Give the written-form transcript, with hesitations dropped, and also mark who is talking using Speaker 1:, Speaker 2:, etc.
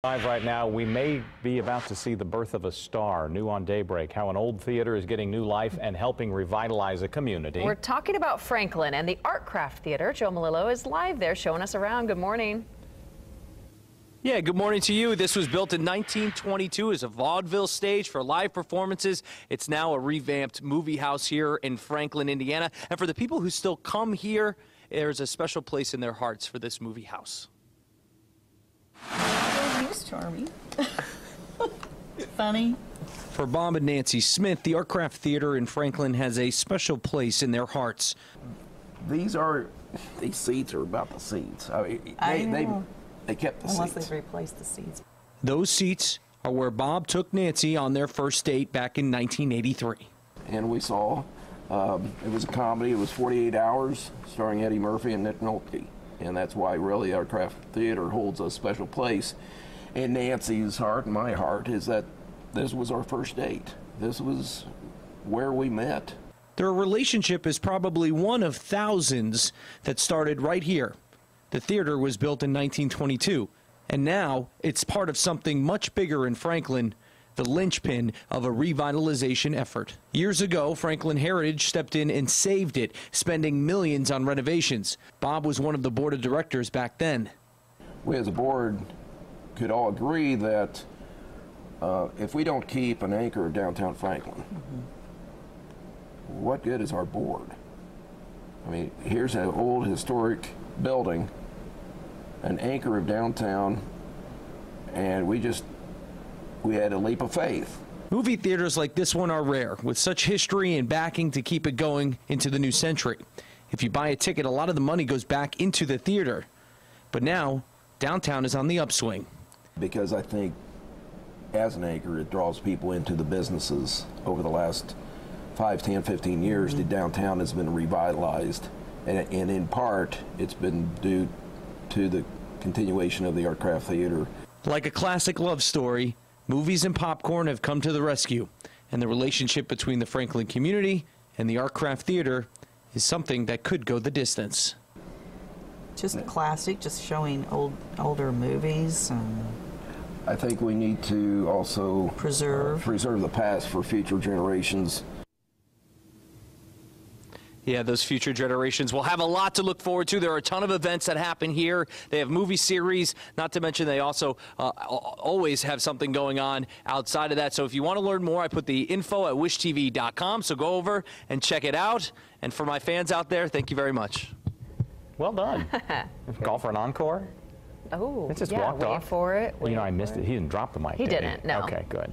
Speaker 1: Live right now, we may be about to see the birth of a star. New on Daybreak, how an old theater is getting new life and helping revitalize a community.
Speaker 2: We're talking about Franklin and the Artcraft Theater. Joe Malillo is live there showing us around. Good morning.
Speaker 3: Yeah, good morning to you. This was built in 1922 as a vaudeville stage for live performances. It's now a revamped movie house here in Franklin, Indiana. And for the people who still come here, there's a special place in their hearts for this movie house.
Speaker 4: He's charming. Funny.
Speaker 3: For Bob and Nancy Smith, the Artcraft Theater in Franklin has a special place in their hearts.
Speaker 5: These seats are about the seats. I mean, they kept the
Speaker 4: Unless
Speaker 5: seats.
Speaker 4: they've replaced the seats.
Speaker 3: Those seats are where Bob took Nancy on their first date back in 1983.
Speaker 5: And we saw, it was a comedy. It was 48 Hours, starring Eddie Murphy and Nick Nolte. And that's why really Artcraft Theater holds a special place in Nancy's heart and my heart, is that this was our first date. This was where we met.
Speaker 3: Their relationship is probably one of thousands that started right here. The theater was built in 1922, and now it's part of something much bigger in Franklin, the linchpin of a revitalization effort. Years ago, Franklin Heritage stepped in and saved it, spending millions on renovations. Bob was one of the board of directors back then.
Speaker 5: We as a board could all agree that if we don't keep an anchor of downtown Franklin, what good is our board? I mean, here's an old historic building, an anchor of downtown, and we had a leap of faith.
Speaker 3: Movie theaters like this one are rare, with such history and backing to keep it going into the new century. If you buy a ticket, a lot of the money goes back into the theater. But now, downtown is on the upswing.
Speaker 5: Because I think, as an anchor, it draws people into the businesses. Over the last 5, 10, 15 years, the downtown has been revitalized. And in part, it's been due to the continuation of the Artcraft Theater.
Speaker 3: Like a classic love story, movies and popcorn have come to the rescue, and the relationship between the Franklin community and the Artcraft Theater is something that could go the distance.
Speaker 4: Just classic, just showing older movies.
Speaker 5: I think we need to also
Speaker 4: Preserve
Speaker 5: the past for future generations.
Speaker 3: Yeah, those future generations will have a lot to look forward to. There are a ton of events that happen here. They have movie series, not to mention they also always have something going on outside of that. So if you want to learn more, I put the info at wishtv.com, so go over and check it out. And for my fans out there, thank you very much.
Speaker 1: Well done. Call for an encore?
Speaker 2: Oh,
Speaker 1: It just
Speaker 2: yeah,
Speaker 1: walked
Speaker 2: wait
Speaker 1: off.
Speaker 2: for it.
Speaker 1: You know, I missed it. He didn't drop the mic.
Speaker 2: He
Speaker 1: did
Speaker 2: didn't, no.
Speaker 1: Okay, good.